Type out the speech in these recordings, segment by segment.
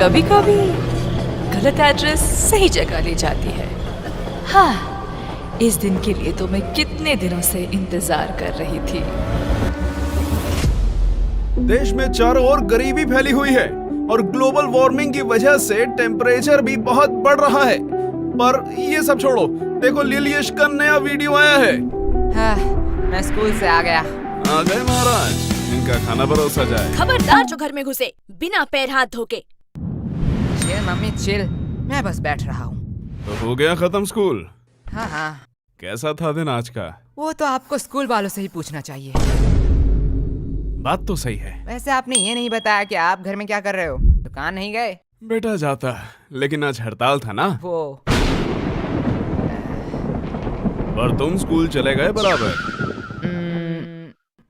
कभी कभी गलत एड्रेस सही जगह ले जाती है। हाँ, इस दिन के लिए तो मैं कितने दिनों से इंतजार कर रही थी। देश में चारों ओर गरीबी फैली हुई है और ग्लोबल वार्मिंग की वजह से टेम्परेचर भी बहुत बढ़ रहा है। पर ये सब छोड़ो, देखो लिलियश का नया वीडियो आया है। हाँ, मैं स्कूल से आ गया। आ गए महाराज, इनका खाना परोसा जाए। खबरदार जो घर में घुसे बिना पैर हाथ धोके। चिल मम्मी चिल, मैं बस बैठ रहा हूँ। तो हो गया खत्म स्कूल? हाँ हाँ, कैसा था दिन आज का? वो तो आपको स्कूल वालों से ही पूछना चाहिए। बात तो सही है। वैसे आपने ये नहीं बताया कि आप घर में क्या कर रहे हो? दुकान नहीं गए? बेटा जाता, लेकिन आज हड़ताल था ना। वो पर तुम स्कूल चले गए बराबर।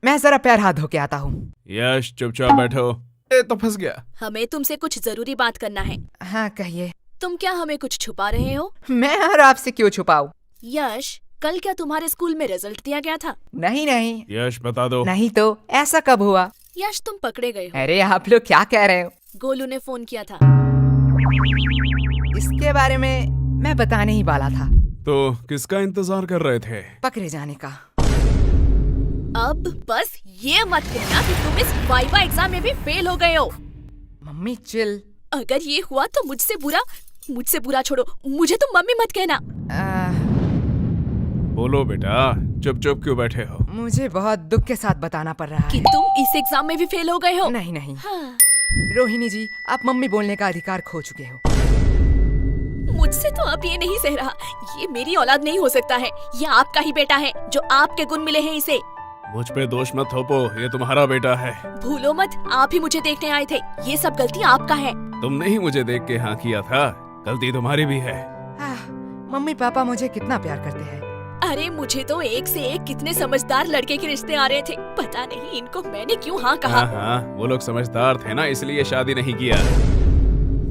मैं जरा पैर हाथ धो के आता हूँ। यश चुपचाप बैठो। ए तो फंस गया। हमें तुमसे कुछ जरूरी बात करना है। हाँ कहिए। तुम क्या हमें कुछ छुपा रहे हो? मैं और आपसे क्यों छुपाऊं? यश, कल क्या तुम्हारे स्कूल में रिजल्ट दिया गया था? नहीं नहीं। यश बता दो। नहीं तो ऐसा कब हुआ? यश, तुम पकड़े गए हो। अरे आप लोग क्या कह रहे हो? गोलू ने फोन किया था। इसके बारे में मैं बताने ही वाला था। तो किसका इंतजार कर रहे थे? पकड़े जाने का। अब बस ये मत कहना कि तुम इस वाइवा एग्जाम में भी फेल हो गए हो। Mummy chill. अगर ये हुआ तो मुझसे बुरा छोड़ो, मुझे तुम मम्मी मत कहना। बोलो बेटा, चुप चुप क्यों बैठे हो? मुझे बहुत दुख के साथ बताना पड़ रहा कि है। तुम इस एग्जाम में भी फेल हो गए हो। नहीं नहीं। हाँ। रोहिणी जी, आप मम्मी बोलने का अधिकार खो चुके हो। मुझसे तो अब ये नहीं सह रहा। ये मेरी औलाद नहीं हो सकता है। ये आपका ही बेटा है, जो आपके गुण मिले हैं इसे। मुझ पे दोष मत थोपो, ये तुम्हारा बेटा है। भूलो मत, आप ही मुझे देखने आए थे। ये सब गलती आपका है। तुमने ही मुझे देख के हाँ किया था, गलती तुम्हारी भी है। मम्मी पापा मुझे कितना प्यार करते हैं। अरे मुझे तो एक से एक कितने समझदार लड़के के रिश्ते आ रहे थे। पता नहीं इनको मैंने क्यों हाँ कहा। हाँ, वो लोग समझदार थे ना, इसलिए शादी नहीं किया।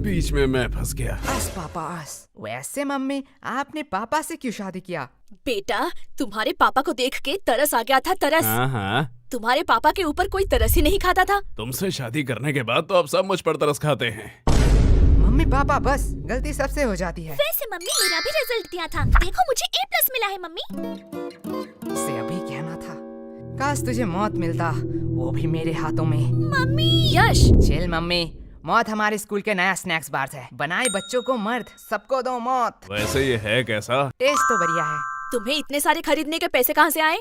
बीच में मैं फंस गया। आस पापा आस। वैसे मम्मी, आपने पापा से क्यों शादी किया? बेटा, तुम्हारे पापा को देख के तरस आ गया था, तरस। हाँ। तुम्हारे पापा के ऊपर कोई तरस ही नहीं खाता था। तुमसे शादी करने के बाद तो अब सब मुझ पर तरस खाते हैं। मम्मी पापा बस, गलती सबसे हो जाती है। वैसे मम्मी, मेरा भी रिजल्ट दिया था। देखो मुझे A+ मिला है मम्मी। इसे अभी कहना था। काश तुझे मौत मिलता, वो भी मेरे हाथों में। मम्मी। यश। चिल मम्मी, मौत हमारे स्कूल के नया स्नैक्स बार है। बनाए बच्चों को मर्द, सबको दो मौत। वैसे ये है कैसा? टेस्ट तो बढ़िया है। तुम्हें इतने सारे खरीदने के पैसे कहाँ से आए?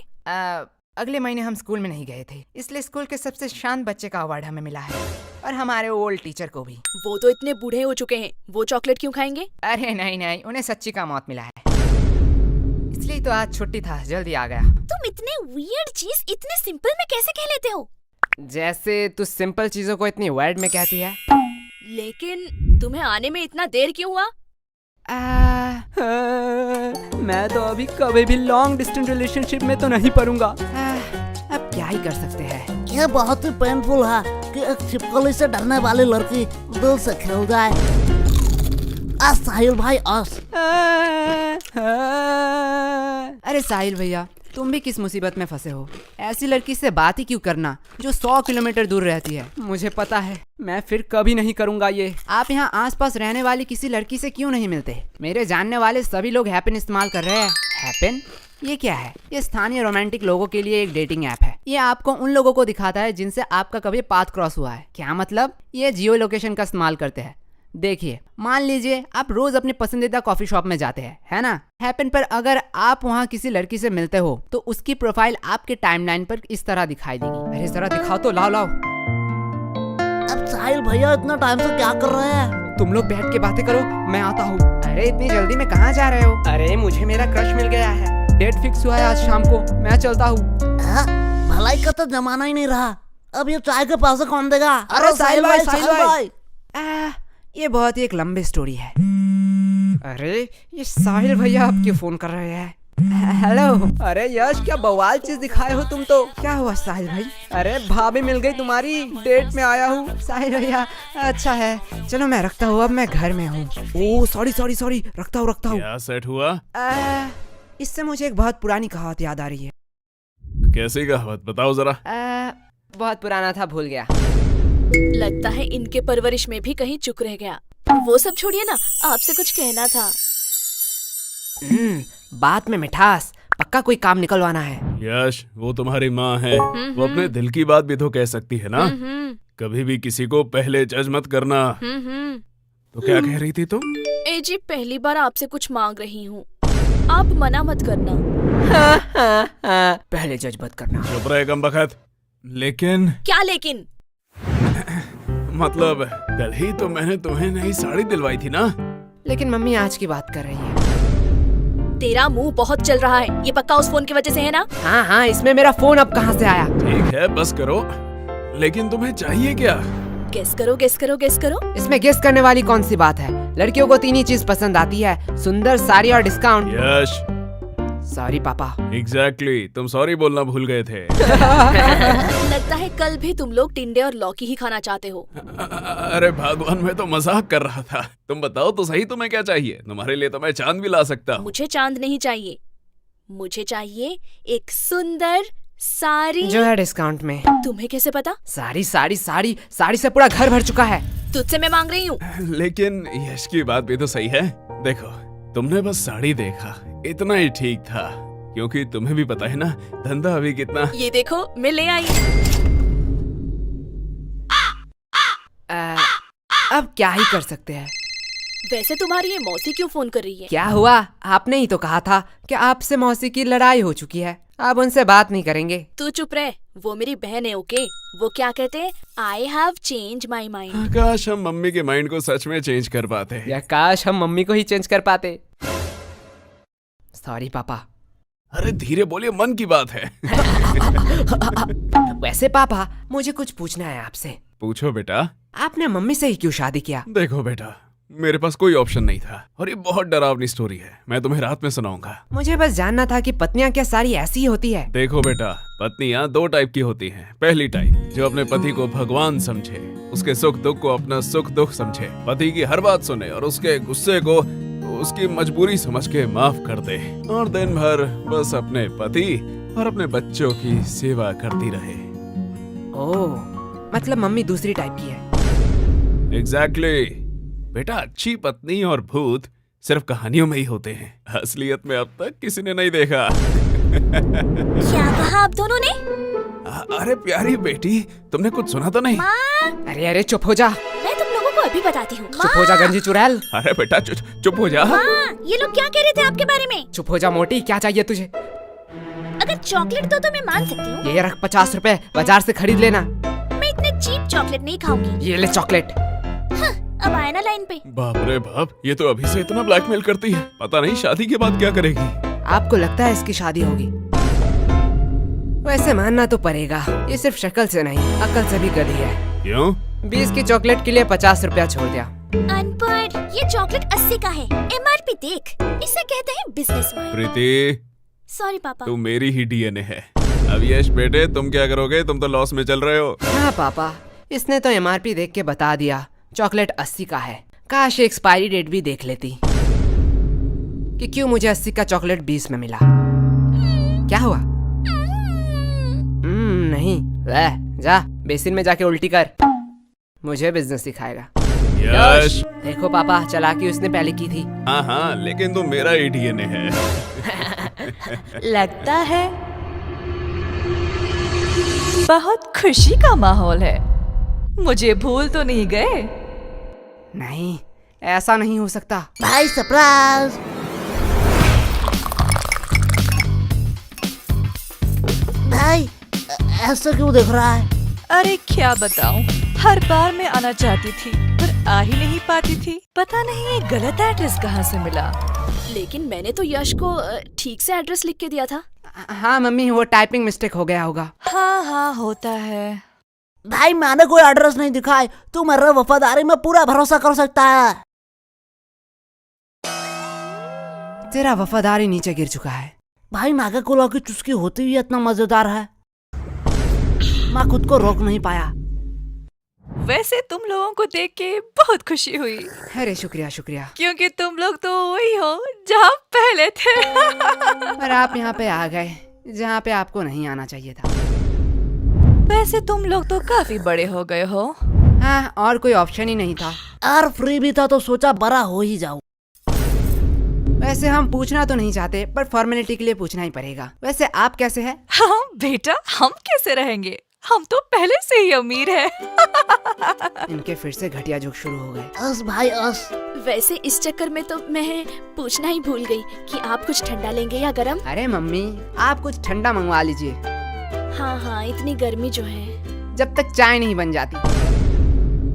अगले महीने हम स्कूल में नहीं गए थे, इसलिए स्कूल के सबसे शांत बच्चे का अवार्ड हमें मिला है, और हमारे ओल्ड टीचर को भी। वो तो इतने बूढ़े हो चुके हैं, वो चॉकलेट क्यों खाएंगे? अरे नहीं नहीं, उन्हें सच्ची का मौत मिला है, इसलिए तो आज छुट्टी था, जल्दी आ गया। तुम इतने वियर्ड चीज इतने सिंपल में कैसे कह लेते हो? जैसे तू सिंपल चीजों को इतनी वर्ड में कहती है। लेकिन तुम्हें आने में इतना देर क्यों हुआ? मैं तो अभी कभी भी लॉन्ग डिस्टेंस रिलेशनशिप में तो नहीं पड़ूंगा। अब क्या ही कर सकते हैं। यह बहुत ही पेनफुल है कि एक छिपकली से डरने वाली लड़की दिल से खेल जाए। आज साहिल भाई आज। अरे साहिल भैया, तुम भी किस मुसीबत में फंसे हो? ऐसी लड़की से बात ही क्यों करना जो 100 किलोमीटर दूर रहती है। मुझे पता है, मैं फिर कभी नहीं करूंगा ये। आप यहाँ आसपास रहने वाली किसी लड़की से क्यों नहीं मिलते? मेरे जानने वाले सभी लोग हैपन इस्तेमाल कर रहे हैं। हैपन? ये क्या है? ये स्थानीय रोमांटिक लोगों के लिए एक डेटिंग ऐप है। ये आपको उन लोगों को दिखाता है जिनसे आपका कभी पाथ क्रॉस हुआ है। क्या मतलब? ये जियो लोकेशन का इस्तेमाल करते हैं। देखिए, मान लीजिए आप रोज अपने पसंदीदा कॉफी शॉप में जाते हैं, है ना? हैपन पर अगर आप वहाँ किसी लड़की से मिलते हो तो उसकी प्रोफाइल आपके टाइमलाइन पर इस तरह दिखाई देगी। अरे जरा दिखाओ तो, लाओ लाओ। अब साहिल भैया इतना टाइम से क्या कर रहे हैं? तुम लोग बैठ के बातें करो, मैं आता हूँ। अरे इतनी जल्दी में कहाँ जा रहे हो? अरे मुझे मेरा क्रश मिल गया है, डेट फिक्स हुआ है आज शाम को, मैं चलता हूँ। भलाई का तो जमाना ही नहीं रहा, अब ये चाय के पैसे कौन देगा? अरे साहिल भाई, साहिल भाई। ये बहुत ही एक लंबी स्टोरी है। अरे ये साहिल भैया आप क्यों फोन कर रहे हैं? हेलो। अरे यश, क्या बवाल चीज दिखाए हो तुम तो। क्या हुआ साहिल भाई? अरे भाभी मिल गई तुम्हारी, डेट में आया हूँ। साहिल भैया, अच्छा है, चलो मैं रखता हूँ, अब मैं घर में हूँ। ओह सॉरी, रखता हूँ। क्या सेट हुआ? इससे मुझे एक बहुत पुरानी कहावत याद आ रही है। कैसी कहावत बताओ जरा। बहुत पुराना था, भूल गया। लगता है इनके परवरिश में भी कहीं चूक रह गया। वो सब छोड़िए ना, आपसे कुछ कहना था। बात में मिठास, पक्का कोई काम निकलवाना है। यश, वो तुम्हारी माँ है, वो अपने दिल की बात भी तो कह सकती है ना। कभी भी किसी को पहले जज मत करना। तो क्या कह रही थी तुम? ए जी, पहली बार आपसे कुछ मांग रही हूँ, आप मना मत करना। पहले जज मत करना। चुप रहे कमबख्त। लेकिन क्या लेकिन? मतलब कल ही तो मैंने तुम्हें नई साड़ी दिलवाई थी ना। लेकिन मम्मी आज की बात कर रही है। तेरा मुंह बहुत चल रहा है, ये पक्का उस फोन की वजह से है ना? हाँ हाँ, इसमें मेरा फोन अब कहाँ से आया? ठीक है, बस करो। लेकिन तुम्हें चाहिए क्या? गेस करो, गेस करो, गेस करो। इसमें गेस करने वाली कौन सी बात है? लड़कियों को 3 ही चीज पसंद आती है, सुंदर, साड़ी और डिस्काउंट। यश, सॉरी पापा। एग्जैक्टली, तुम सॉरी बोलना भूल गए थे। लगता है कल भी तुम लोग टिंडे और लौकी ही खाना चाहते हो। अरे भगवान, मैं तो मजाक कर रहा था। तुम बताओ तो सही, तुम्हें क्या चाहिए? तुम्हारे लिए तो मैं चांद भी ला सकता हूँ। मुझे चांद नहीं चाहिए, मुझे चाहिए एक सुंदर साड़ी जो है डिस्काउंट में। तुम्हें कैसे पता? साड़ी साड़ी साड़ी साड़ी से पूरा घर भर चुका है। तुझसे मैं मांग रही हूँ। लेकिन यश की बात भी तो सही है। देखो, तुमने बस साड़ी देखा, इतना ही ठीक था, क्योंकि तुम्हें भी पता है ना धंधा अभी कितना। ये देखो, मैं ले आई। अब क्या ही कर सकते हैं। वैसे तुम्हारी ये मौसी क्यों फोन कर रही है? क्या हुआ? आपने ही तो कहा था कि आपसे मौसी की लड़ाई हो चुकी है, अब उनसे बात नहीं करेंगे। तू चुप रह, वो मेरी बहन है। ओके, वो क्या कहते हैं, I have change my mind. काश हम मम्मी के माइंड को सच में चेंज कर पाते। या काश हम मम्मी को ही चेंज कर पाते। सॉरी पापा। अरे धीरे बोलिए, मन की बात है। वैसे पापा, मुझे कुछ पूछना है आपसे। पूछो बेटा। आपने मम्मी से ही क्यों शादी किया? देखो बेटा, मेरे पास कोई ऑप्शन नहीं था, और ये बहुत डरावनी स्टोरी है, मैं तुम्हें रात में सुनाऊंगा। मुझे बस जानना था कि पत्नियां क्या सारी ऐसी ही होती है? देखो बेटा, पत्नियां 2 टाइप की होती हैं। पहली टाइप जो अपने पति को भगवान समझे, उसके सुख दुख को अपना सुख दुख समझे, पति की हर बात सुने और उसके गुस्से को उसकी मजबूरी समझ के माफ कर दे, और दिन भर बस अपने पति और अपने बच्चों की सेवा करती रहे। ओह, मतलब मम्मी दूसरी टाइप की है। एग्जैक्टली बेटा, अच्छी पत्नी और भूत सिर्फ कहानियों में ही होते हैं, असलियत में अब तक किसी ने नहीं देखा। क्या कहा आप दोनों ने? अरे प्यारी बेटी, तुमने कुछ सुना तो नहीं? अरे अरे चुप हो जा। मैं तुम लोगों को अभी बताती हूँ। चुप हो जा गंजी चुड़ैल। अरे बेटा चुप हो जा। ये लोग क्या कह रहे थे आपके बारे में? चुप हो जा मोटी, क्या चाहिए तुझे? अगर चॉकलेट दो तो मैं मान सकती हूँ। ये रख 50 रुपए, बाजार से खरीद लेना। मैं इतने चीप चॉकलेट नहीं खाऊंगी। ये ले चॉकलेट। अब आया ना लाइन पे। बाप रे बाप, ये तो अभी से इतना ब्लैकमेल करती है, पता नहीं शादी के बाद क्या करेगी। आपको लगता है इसकी शादी होगी? वैसे मानना तो पड़ेगा, ये सिर्फ शक्ल से नहीं अकल से भी गधी है। क्यों? 20 की चॉकलेट के लिए 50 रुपया छोड़ दिया। अनपढ़, ये चॉकलेट 80 का है, MRP देख, इसे कहते हैं बिजनेस माइंड। प्रीति, सॉरी पापा। तू मेरी ही DNA है। अब यश बेटे, तुम क्या करोगे? तुम तो लॉस में चल रहे हो। हाँ पापा, इसने तो MRP देख के बता दिया, चॉकलेट 80 का है। काश एक्सपायरी डेट भी देख लेती कि क्यों मुझे 80 का चॉकलेट 20 में मिला। क्या हुआ? नहीं, वह जा बेसिन में जाके उल्टी कर, मुझे बिजनेस सिखाएगा। यश, देखो पापा, चालाकी उसने पहले की थी। हाँ, लेकिन तुम मेरा ही DNA है। लगता है बहुत खुशी का माहौल है। मुझे भूल तो नहीं गए? नहीं, ऐसा नहीं हो सकता। भाई सरप्राइज। भाई ऐसा क्यों देख रहा है? अरे क्या बताऊं, हर बार मैं आना चाहती थी पर आ ही नहीं पाती थी। पता नहीं ये गलत एड्रेस कहाँ से मिला। लेकिन मैंने तो यश को ठीक से एड्रेस लिख के दिया था। हाँ मम्मी, वो टाइपिंग मिस्टेक हो गया होगा। हाँ होता है। भाई मैंने कोई एड्रेस नहीं दिखाई, तू मेरे वफादारी में पूरा भरोसा कर सकता है। तेरा वफादारी नीचे गिर चुका है। भाई नागा कोला की चुस्की होती हुई इतना मजेदार है, मैं खुद को रोक नहीं पाया। वैसे तुम लोगों को देख के बहुत खुशी हुई, अरे शुक्रिया शुक्रिया। क्योंकि तुम लोग तो वही हो जहाँ पहले थे। पर आप यहाँ पे आ गए जहाँ पे आपको नहीं आना चाहिए था। वैसे तुम लोग तो काफी बड़े हो गए हो। हाँ, और कोई ऑप्शन ही नहीं था। और फ्री भी था तो सोचा बड़ा हो ही जाऊं। वैसे हम पूछना तो नहीं चाहते, पर फॉर्मेलिटी के लिए पूछना ही पड़ेगा। वैसे आप कैसे हैं? हाँ बेटा, हम कैसे रहेंगे, हम तो पहले से ही अमीर हैं। इनके फिर से घटिया जोक शुरू हो गए। अस भाई अस। वैसे इस चक्कर में तो मैं पूछना ही भूल गई कि आप कुछ ठंडा लेंगे या गरम। अरे मम्मी, आप कुछ ठंडा मंगवा लीजिए, हाँ हाँ, इतनी गर्मी जो है। जब तक चाय नहीं बन जाती।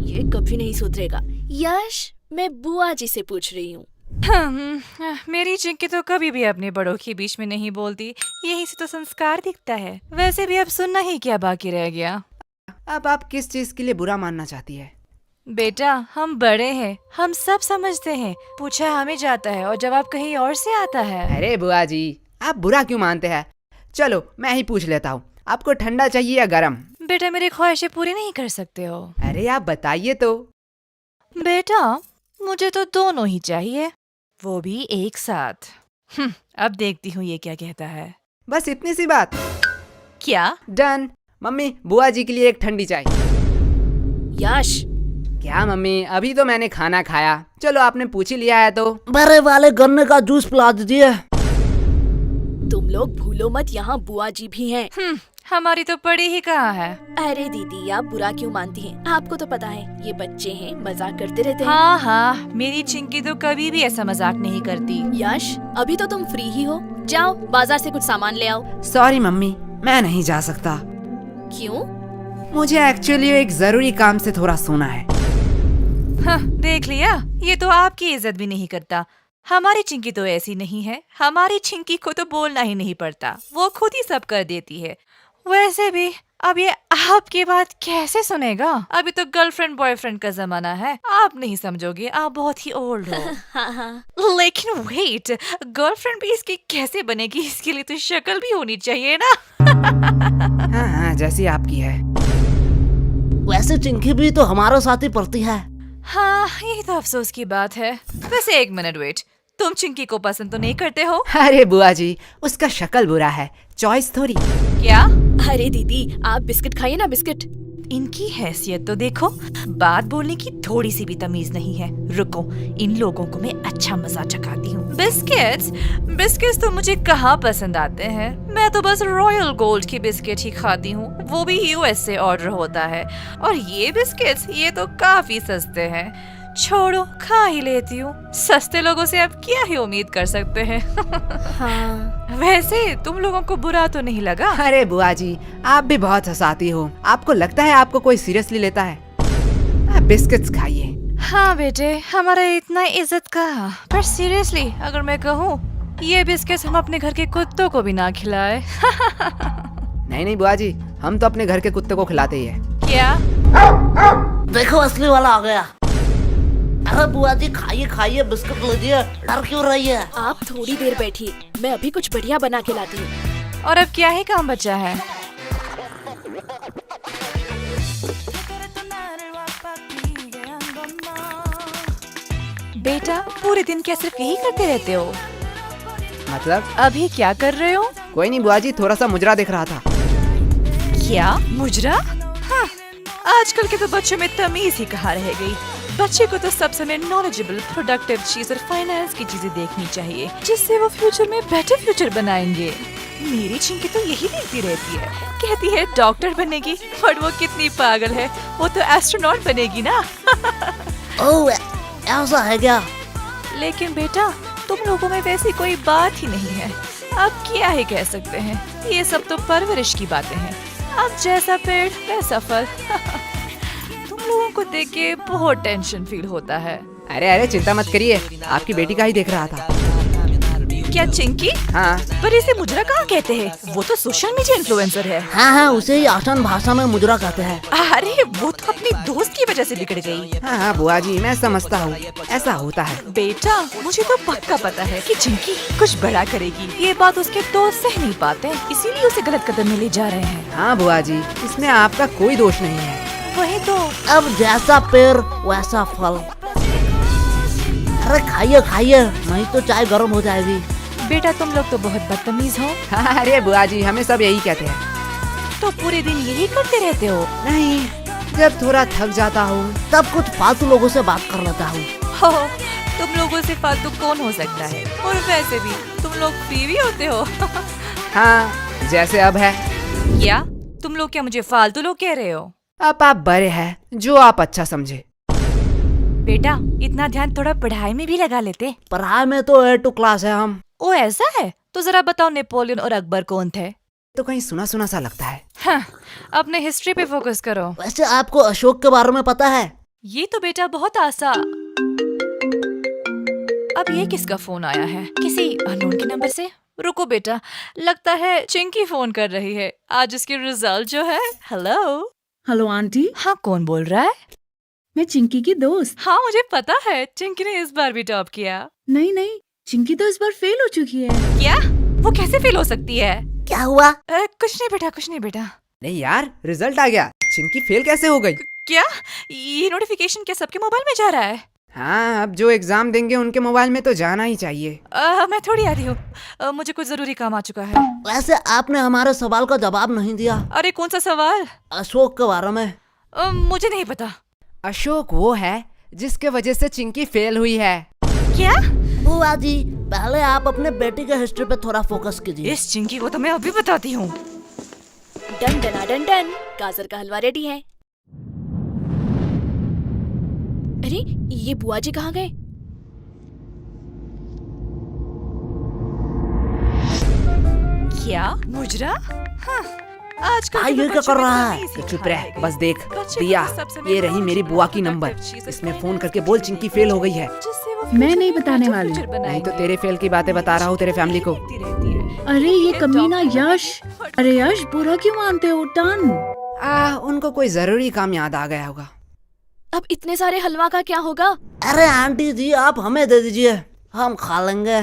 ये कभी नहीं सुधरेगा। यश, मैं बुआ जी से पूछ रही हूँ। मेरी चिंकी तो कभी भी अपने बड़ों के बीच में नहीं बोलती, यही से तो संस्कार दिखता है। वैसे भी अब सुनना ही क्या बाकी रह गया। अब आप किस चीज के लिए बुरा मानना चाहती है? बेटा, हम बड़े हैं, हम सब समझते हैं। पूछा हमें जाता है और जवाब कहीं और से आता है। अरे बुआ जी, आप बुरा क्यों मानते हैं? चलो मैं ही पूछ लेता हूँ, आपको ठंडा चाहिए या गरम? बेटा, मेरी ख्वाहिशें पूरी नहीं कर सकते हो। अरे आप बताइए तो। बेटा, मुझे तो दोनों ही चाहिए, वो भी एक साथ। अब देखती हूँ ये क्या कहता है। बस इतनी सी बात? क्या? डन। मम्मी, बुआ जी के लिए एक ठंडी चाय। यश, क्या मम्मी, अभी तो मैंने खाना खाया। चलो आपने पूछ ही लिया है तो। बड़े वाले गन्ने का जूस पिला दीजिए। तुम लोग भूलो मत, यहाँ बुआ जी भी हैं। हमारी तो पड़ी ही कहाँ है। अरे दीदी, आप बुरा क्यों मानती हैं? आपको तो पता है ये बच्चे हैं, मजाक करते रहते हैं। हाँ हाँ, मेरी चिंकी तो कभी भी ऐसा मजाक नहीं करती। यश, अभी तो तुम फ्री ही हो, जाओ बाजार से कुछ सामान ले आओ। सॉरी मम्मी, मैं नहीं जा सकता। क्यों? मुझे एक्चुअली एक जरूरी काम से थोड़ा सोना है। हाँ, देख लिया, ये तो आपकी इज्जत भी नहीं करता। हमारी चिंकी तो ऐसी नहीं है, हमारी चिंकी को तो बोलना ही नहीं पड़ता, वो खुद ही सब कर देती है। वैसे भी अब ये आपकी बात कैसे सुनेगा? अभी तो गर्लफ्रेंड बॉयफ्रेंड का जमाना है, आप नहीं समझोगे, आप बहुत ही ओल्ड हो। हाँ हाँ। लेकिन वेट, गर्लफ्रेंड भी इसकी कैसे बनेगी? इसके लिए तो शक्ल भी होनी चाहिए ना। हाँ हाँ, जैसी आपकी है। वैसे चिंकी भी तो हमारे साथ ही पढ़ती है। हाँ, यही तो अफसोस की बात है। वैसे एक मिनट वेट, तुम चिंकी को पसंद तो नहीं करते हो? अरे बुआ जी, उसका शक्ल बुरा है, चॉइस थोड़ी। क्या? अरे दीदी, आप बिस्किट खाइए ना, बिस्किट। इनकी हैसियत तो देखो, बात बोलने की थोड़ी सी भी तमीज नहीं है। रुको, इन लोगों को मैं अच्छा मजा चखाती हूँ। बिस्किट्स? बिस्किट्स तो मुझे कहाँ पसंद आते हैं, मैं तो बस रॉयल गोल्ड की बिस्किट ही खाती हूँ, वो भी यूएस से ऑर्डर होता है। और ये बिस्किट्स, ये तो काफी सस्ते हैं। छोड़ो, खा ही लेती हूँ, सस्ते लोगों से अब क्या ही उम्मीद कर सकते हैं। हाँ। वैसे तुम लोगों को बुरा तो नहीं लगा? अरे बुआ जी, आप भी बहुत हंसाती हो। आपको लगता है आपको कोई सीरियसली लेता है? आप बिस्किट्स खाइए। हाँ बेटे, हमारा इतना इज्जत का, पर सीरियसली अगर मैं कहूँ, ये बिस्किट्स हम अपने घर के कुत्तों को भी ना खिलाए। नहीं नहीं बुआ जी, हम तो अपने घर के कुत्ते को खिलाते ही है। क्या? देखो असली वाला आ गया। अरे बुआ जी, खाइए खाइए, बिस्कुट लीजिए, डर क्यों रही है? आप थोड़ी देर बैठिए, मैं अभी कुछ बढ़िया बना के लाती हूँ। और अब क्या ही काम बचा है? बेटा, पूरे दिन क्या सिर्फ यही करते रहते हो? मतलब? अभी क्या कर रहे हो? कोई नहीं बुआ जी, थोड़ा सा मुजरा देख रहा था। क्या मुजरा? हाँ, आजकल के तो बच्चों में तमीज ही कहाँ रह गई। बच्चे को तो सब समय नॉलेजेबल, प्रोडक्टिव चीज और फाइनेंस की चीजें देखनी चाहिए, जिससे वो फ्यूचर में बेटर फ्यूचर बनाएंगे। मेरी चिंकी तो यही देखती रहती है, कहती है डॉक्टर बनेगी, और वो कितनी पागल है, वो तो एस्ट्रोनॉट बनेगी ना। ओह, ऐसा है क्या? लेकिन बेटा, तुम लोगों में वैसी कोई बात ही नहीं है, अब क्या ही कह सकते हैं, ये सब तो परवरिश की बातें हैं। अब जैसा पेड़ वैसा फल। तुम लोगों को देख के बहुत टेंशन फील होता है। अरे अरे चिंता मत करिए, आपकी बेटी का ही देख रहा था। क्या चिंकी? हाँ। पर इसे मुजरा कहाँ कहते हैं? वो तो सोशल मीडिया इन्फ्लुएंसर है। हाँ हाँ, उसे ही आसान भाषा में मुजरा कहते हैं। अरे वो तो अपनी दोस्त की वजह से बिगड़ गई। हाँ हाँ बुआ जी, मैं समझता हूँ, ऐसा होता है। बेटा, मुझे तो पक्का पता है कि चिंकी कुछ बड़ा करेगी। ये बात उसके दोस्त सह नहीं पाते, इसीलिए उसे गलत कदम में ले जा रहे हैं। हाँ बुआ जी, इसमें आपका कोई दोष नहीं है। वही तो। अब जैसा पेड़ वैसा फल। अरे खाइए खाइए, नहीं तो चाय गर्म हो जाएगी। बेटा, तुम लोग तो बहुत बदतमीज हो। हाँ, अरे बुआ जी, हमें सब यही कहते हैं। तो पूरे दिन यही करते रहते हो? नहीं, जब थोड़ा थक जाता हूँ तब कुछ फालतू लोगों से बात कर लेता हूँ। हो, तुम लोगों से फालतू कौन हो सकता है? और वैसे भी तुम लोग फ्री भी होते हो। हाँ, जैसे अब है। क्या तुम लोग क्या मुझे फालतू लोग कह रहे हो? अब आप बड़े हैं, जो आप अच्छा समझे। बेटा, इतना ध्यान थोड़ा पढ़ाई में भी लगा लेते। पढ़ाई में तो A2 क्लास है हम। ओ ऐसा है? तो जरा बताओ, नेपोलियन और अकबर कौन थे? तो कहीं सुना सुना सा लगता है। हाँ, अपने हिस्ट्री पे फोकस करो। वैसे आपको अशोक के बारे में पता है? ये तो बेटा बहुत आसान। अब ये किसका फोन आया है? किसी अननोन के नंबर से? रुको बेटा, लगता है चिंकी फोन कर रही है। आज उसके रिजल्ट जो है। हेलो। हेलो आंटी, हाँ, कौन बोल रहा है? मैं चिंकी की दोस्त। हाँ, मुझे पता है चिंकी ने इस बार भी टॉप किया। नहीं, चिंकी तो इस बार फेल हो चुकी है। क्या? वो कैसे फेल हो सकती है? क्या हुआ? कुछ नहीं बेटा। नहीं यार, रिजल्ट आ गया। चिंकी फेल कैसे हो गई? क्या? ये नोटिफिकेशन क्या सबके मोबाइल में जा रहा है? हाँ, अब जो एग्जाम देंगे उनके मोबाइल में तो जाना ही चाहिए। मैं थोड़ी आ रही हूँ। मुझे कुछ जरूरी काम आ चुका है। वैसे आपने हमारे सवाल का जवाब नहीं दिया। अरे कौन सा सवाल? अशोक के बारे में। मुझे नहीं पता। अशोक वो है जिसके वजह से चिंकी फेल हुई है। क्या? बुआ जी, पहले आप अपने बेटी के हिस्ट्री पे थोड़ा फोकस कीजिए। इस चिंकी को तो मैं अभी बताती हूँ। डन डना डन डन, गाजर का हलवा रेडी है। अरे ये बुआ जी कहाँ गए? क्या? मुजरा? हाँ, आजकल के ये तो क्या बच्चों कर में रहा तो है? नहीं तो सीखा चुप रह, है। बस देख। बच्चे दिया, को सब समय ये रही मेरी बुआ की नंबर। इसमें फोन करके बोल चिंकी फेल हो गई है। जिससे वो मैं future नहीं में बताने better वाली। future नहीं तो बनाएंगे। तेरे फेल की बातें बता रहा हूँ तेरे फैमिली को। देखती रहती है। अरे ये कमीना यश। अरे यश, बुरा क्यों मानते हो? टन। उनको कोई जरूरी काम याद आ गया होगा। अब इतने सारे हलवा का क्या होगा? अरे आंटी जी, आप हमें दे दीजिए, हम खा लेंगे।